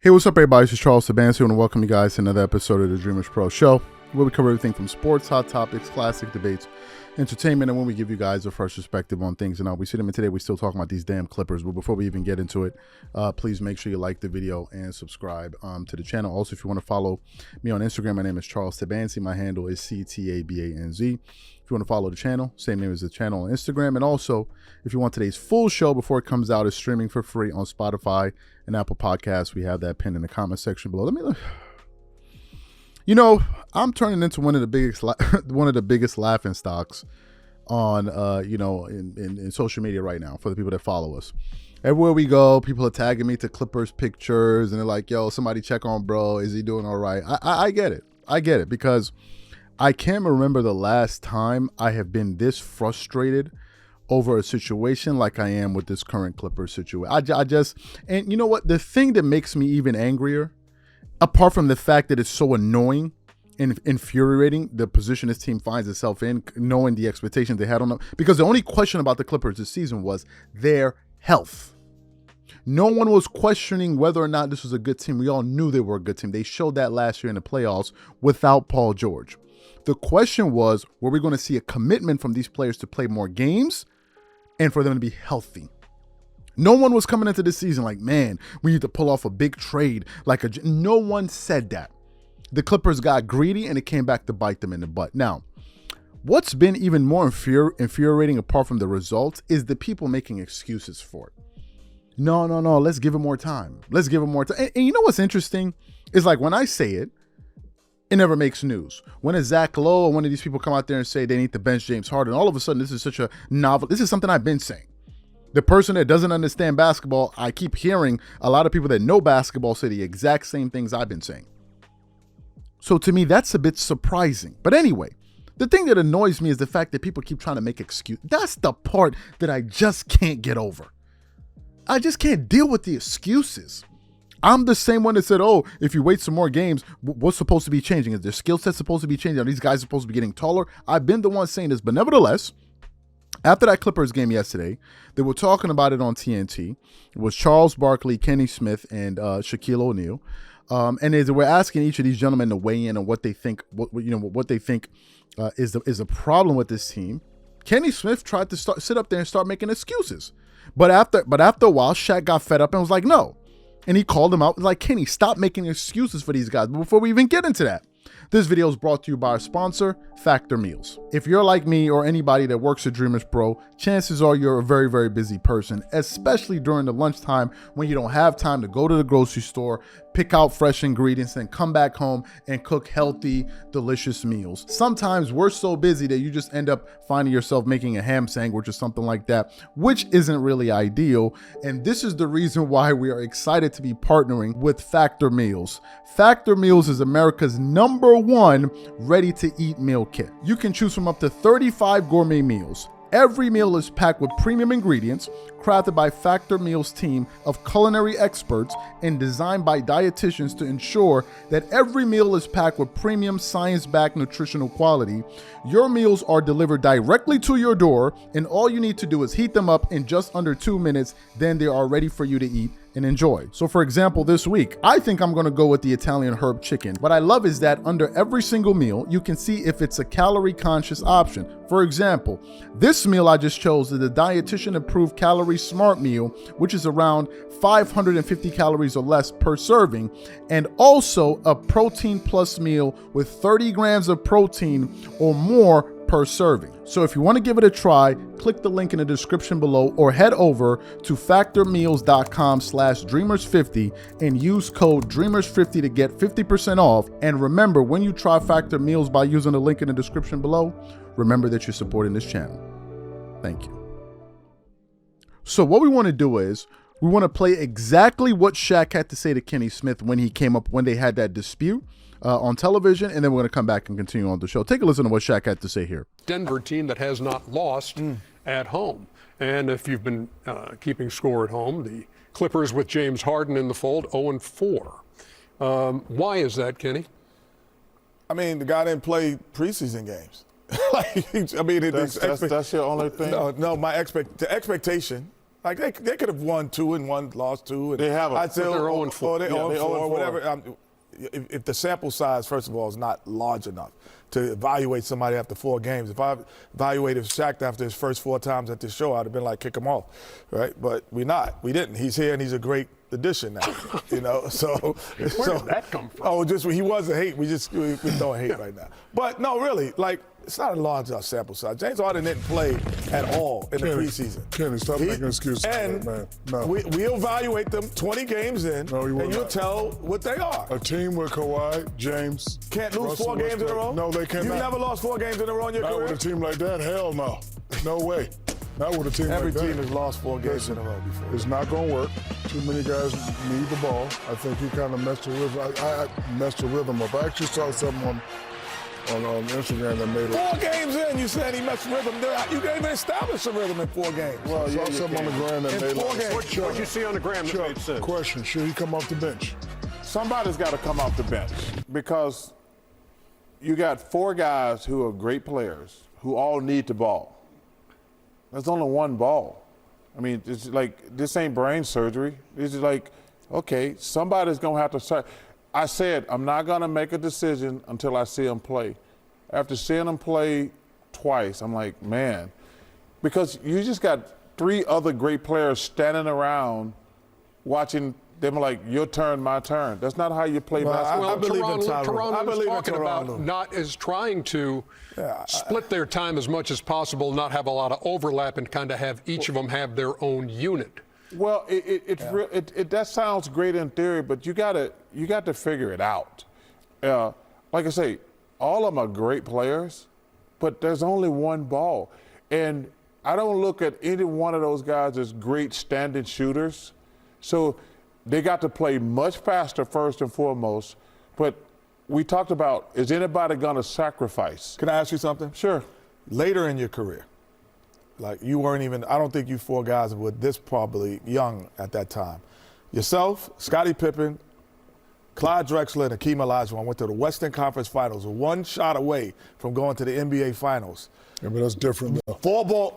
Hey, what's up, everybody? This is Charles Sabansi, and welcome you guys to another episode of the DREAMERSPRO show, where we cover everything from sports, hot topics, classic debates, entertainment, and when we give you guys a fresh perspective on things. And we see them, and today we're still talking about these damn Clippers. But before we even get into it, please make sure you like the video and subscribe to the channel. Also, if you want to follow me on Instagram, my name is Charles Tabansi. My handle is CTABANZ. If you want to follow the channel, same name as the channel on Instagram. And also, if you want today's full show before it comes out, it's streaming for free on Spotify and Apple Podcasts. We have that pinned in the comment section below. Let me look. You know, I'm turning into one of the biggest laughing stocks on in social media right now for the people that follow us. Everywhere we go, people are tagging me to Clippers pictures, and they're like, "Yo, somebody check on bro. Is he doing all right?" I get it. I get it, because I can't remember the last time I have been this frustrated over a situation like I am with this current Clippers situation. I just, and you know what? The thing that makes me even angrier, apart from the fact that it's so annoying and infuriating, the position this team finds itself in, knowing the expectations they had on them, because the only question about the Clippers this season was their health. No one was questioning whether or not this was a good team. We all knew they were a good team. They showed that last year in the playoffs without Paul George. The question was, were we going to see a commitment from these players to play more games and for them to be healthy? No one was coming into this season like, man, we need to pull off a big trade. No one said that. The Clippers got greedy, and it came back to bite them in the butt. Now, what's been even more infuriating apart from the results is the people making excuses for it. No, let's give it more time. Let's give it more time. And you know what's interesting? Is like when I say it, it never makes news. When a Zach Lowe or one of these people come out there and say they need to bench James Harden, all of a sudden this is such a novel. This is something I've been saying. The person that doesn't understand basketball, I keep hearing a lot of people that know basketball say the exact same things I've been saying. So to me, that's a bit surprising. But anyway, the thing that annoys me is the fact that people keep trying to make excuses. That's the part that I just can't get over. I just can't deal with the excuses. I'm the same one that said, oh, if you wait some more games, what's supposed to be changing? Is their skill set supposed to be changing? Are these guys supposed to be getting taller? I've been the one saying this, but nevertheless, after that Clippers game yesterday, they were talking about it on TNT. It was Charles Barkley, Kenny Smith, and Shaquille O'Neal. And they were asking each of these gentlemen to weigh in on what they think, what they think is a problem with this team. Kenny Smith tried to sit up there and start making excuses. But after a while, Shaq got fed up and was like, no. And he called him out, like, Kenny, stop making excuses for these guys. But before we even get into that, this video is brought to you by our sponsor, Factor Meals. If you're like me or anybody that works at DREAMERSPRO, chances are you're a very, very busy person, especially during the lunchtime when you don't have time to go to the grocery store, pick out fresh ingredients, and come back home and cook healthy, delicious meals. Sometimes we're so busy that you just end up finding yourself making a ham sandwich or something like that, which isn't really ideal. And this is the reason why we are excited to be partnering with Factor Meals. Factor Meals is America's #1 ready-to-eat meal kit. You can choose from up to 35 gourmet meals. Every meal is packed with premium ingredients, crafted by Factor Meals' team of culinary experts and designed by dietitians to ensure that every meal is packed with premium science-backed nutritional quality. Your meals are delivered directly to your door, and all you need to do is heat them up in just under 2 minutes. Then they are ready for you to eat and enjoy. So for example, this week, I think I'm gonna go with the Italian herb chicken. What I love is that under every single meal, you can see if it's a calorie conscious option. For example, this meal I just chose is the dietitian approved calorie smart meal, which is around 550 calories or less per serving, and also a protein plus meal with 30 grams of protein or more per serving. So if you want to give it a try, click the link in the description below or head over to factormeals.com/dreamers50 and use code dreamers50 to get 50% off. And remember, when you try Factor Meals by using the link in the description below, remember that you're supporting this channel. Thank you. So what we want to do is we want to play exactly what Shaq had to say to Kenny Smith when they had that dispute on television, and then we're going to come back and continue on the show. Take a listen to what Shaq had to say here. Denver team that has not lost at home. And if you've been keeping score at home, the Clippers with James Harden in the fold, 0-4. Why is that, Kenny? I mean, the guy didn't play preseason games. That's your only thing? No, the expectation Like they could have won 2 and lost 2. And They haven't. I'd say But they're 0-4. Or they're Yeah, 0-4, they're 0-4. whatever. If the sample size, first of all, is not large enough to evaluate somebody after 4 games. If I evaluated Shaq after his first 4 times at this show, I'd have been like, kick him off, right? But we didn't. He's here and he's a great addition now, you know. So Where did that come from? Oh, he was a hate. We throwing hate right now. But no, really, like it's not a large enough sample size. James Harden didn't play at all in the preseason. Kenny, stop making excuses for And that, man. No. we'll evaluate them 20 games in, No, you will and you'll not. tell what they are. A team with Kawhi, James, Can't lose Russell 4 games in a Westbrook. row? No, they cannot. You never lost 4 games in a row in your Not career? with a team like that. Hell no. No way. Not with a team Every like that. team has lost 4 games in a row before. It's not going to work. Too many guys need the ball. I think he kind of messed the rhythm. I messed the rhythm up. I actually saw something on Instagram that made it. 4 games in, you said he messed rhythm. You can't even establish a rhythm in 4 games. Well, I saw something on the ground that In made 4 it. games. What'd you see on the gram that made Chuck, sense? question, should he come off the bench? Somebody's got to come off the bench because you got 4 guys who are great players who all need the ball. There's only one ball. I mean, it's like this ain't brain surgery. It's just like, okay, somebody's gonna have to start. I said I'm not gonna make a decision until I see him play. After seeing him play twice, I'm like, man, because you just got 3 other great players standing around watching them like your turn, my turn. That's not how you play basketball. I believe in Tyronn. Tyronn I was believe in talking Tyronn. about not as trying to split their time as much as possible, not have a lot of overlap, and kind of have each of them have their own unit. Well, that sounds great in theory, but you got to figure it out. Like I say, all of them are great players, but there's only one ball, and I don't look at any one of those guys as great standing shooters. So they got to play much faster first and foremost. But we talked about, is anybody going to sacrifice? Can I ask you something? Sure. Later in your career, like you weren't even, I don't think you 4 guys were this probably young at that time. Yourself, Scottie Pippen, Clyde Drexler, and Hakeem Olajuwon went to the Western Conference Finals, 1 shot away from going to the NBA Finals. Yeah, but that's different though.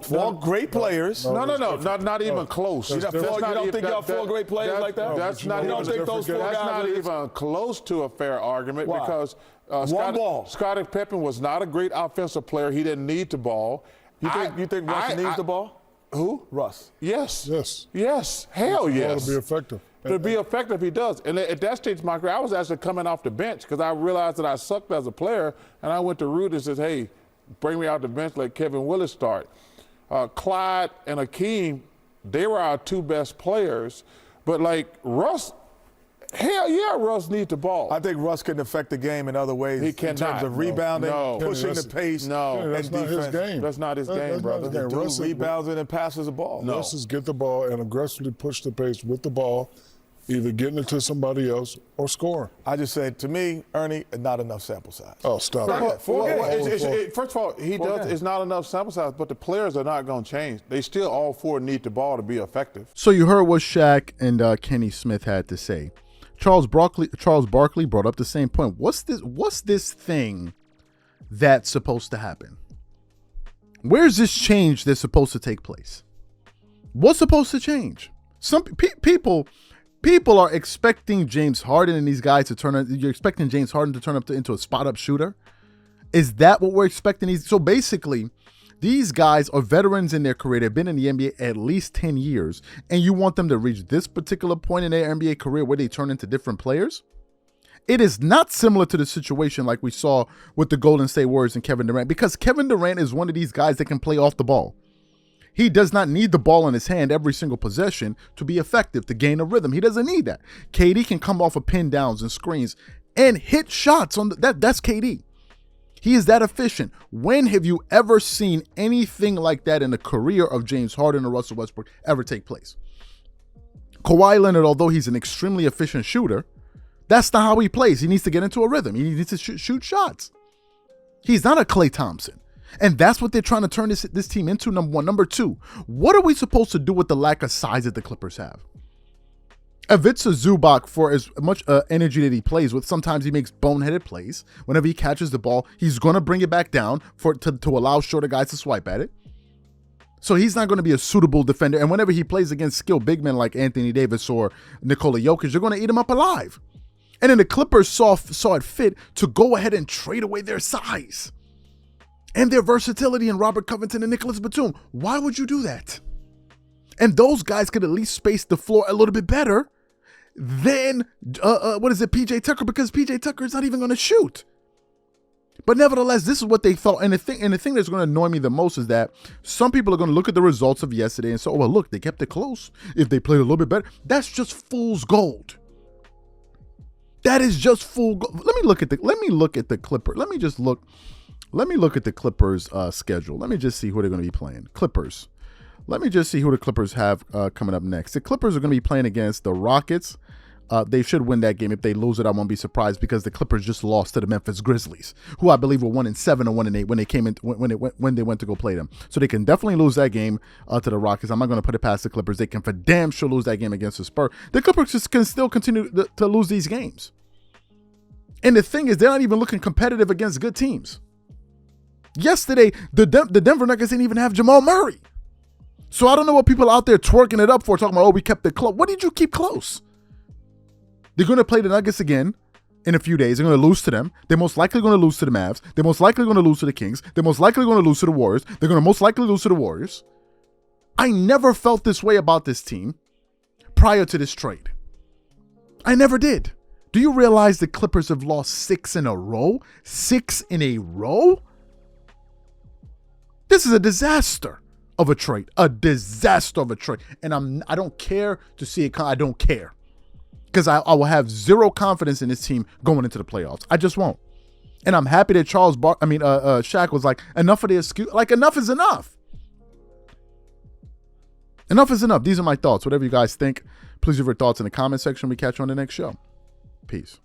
4 great players. No, not even close. That's You different. don't think y'all 4 great players like that? That's not You even. don't think those 4 That's guys not are- even close to a fair argument. Why? Because One ball. Scottie Pippen was not a great offensive player. He didn't need the ball. You think Russ needs the ball? Who? Russ. Yes. Yes. Yes. Hell yes. To be effective. To be effective, he does. And at that stage of my career, I was actually coming off the bench because I realized that I sucked as a player, and I went to Rudy and said, hey, bring me out the bench, let Kevin Willis start. Clyde and Hakeem, they were our 2 best players. But like Russ, hell yeah, Russ needs the ball. I think Russ can affect the game in other ways. He in terms cannot. of rebounding, No. pushing the pace, No. and That's not his defense. game. That's not his game, That's not brother. his game. Dude Russ is- rebounds it and passes the ball. No. Russ is get the ball and aggressively push the pace with the ball, either getting it to somebody else or scoring. I just said, to me, Ernie, not enough sample size. Oh, stop Well, it. four games. First of all, it's not enough sample size, but the players are not going to change. They still all 4 need the ball to be effective. So you heard what Shaq and Kenny Smith had to say. Charles Barkley brought up the same point. What's this thing that's supposed to happen? Where's this change that's supposed to take place? What's supposed to change? Some people are expecting James Harden and these guys to turn. You're expecting James Harden to turn up into a spot up shooter. Is that what we're expecting? So basically, these guys are veterans in their career. They've been in the NBA at least 10 years, and you want them to reach this particular point in their NBA career where they turn into different players? It is not similar to the situation like we saw with the Golden State Warriors and Kevin Durant, because Kevin Durant is one of these guys that can play off the ball. He does not need the ball in his hand every single possession to be effective, to gain a rhythm. He doesn't need that. KD can come off of pin downs and screens and hit shots on that's KD. He is that efficient. When have you ever seen anything like that in the career of James Harden or Russell Westbrook ever take place? Kawhi Leonard, although he's an extremely efficient shooter, that's not how he plays. He needs to get into a rhythm. He needs to shoot shots. He's not a Klay Thompson. And that's what they're trying to turn this team into, number one. Number two, what are we supposed to do with the lack of size that the Clippers have? Ivica Zubac, for as much energy that he plays with, sometimes he makes boneheaded plays. Whenever he catches the ball, he's going to bring it back down to allow shorter guys to swipe at it. So he's not going to be a suitable defender. And whenever he plays against skilled big men like Anthony Davis or Nikola Jokic, you're going to eat him up alive. And then the Clippers saw it fit to go ahead and trade away their size and their versatility in Robert Covington and Nicholas Batum. Why would you do that? And those guys could at least space the floor a little bit better than, PJ Tucker, because PJ Tucker is not even going to shoot. But nevertheless, this is what they thought. And the thing that's going to annoy me the most is that some people are going to look at the results of yesterday and say, oh, well, look, they kept it close. If they played a little bit better, that's just fool's gold. That is just fool gold. Let me look at the Clippers. Let me look at the Clippers schedule. Let me just see who they're going to be playing. Clippers. Let me just see who the Clippers have coming up next. The Clippers are going to be playing against the Rockets. They should win that game. If they lose it, I won't be surprised, because the Clippers just lost to the Memphis Grizzlies, who I believe were 1-7 or 1-8 when they came in when they went to go play them. So they can definitely lose that game to the Rockets. I'm not going to put it past the Clippers. They can for damn sure lose that game against the Spurs. The Clippers just can still continue to lose these games. And the thing is, they're not even looking competitive against good teams. Yesterday, the Denver Nuggets didn't even have Jamal Murray. So I don't know what people out there twerking it up for, talking about, oh, we kept it close. What did you keep close? They're going to play the Nuggets again in a few days. They're going to lose to them. They're most likely going to lose to the Mavs. They're most likely going to lose to the Kings. They're most likely going to lose to the Warriors. They're going to most likely lose to the Warriors. I never felt this way about this team prior to this trade. I never did. Do you realize the Clippers have lost 6 in a row? 6 in a row? This is a disaster of a trade. A disaster of a trade. And I don't care to see it. I don't care. Because I will have zero confidence in this team going into the playoffs. I just won't. And I'm happy that Shaq was like, enough of the excuse. Like, enough is enough. Enough is enough. These are my thoughts. Whatever you guys think, please leave your thoughts in the comment section. We catch you on the next show. Peace.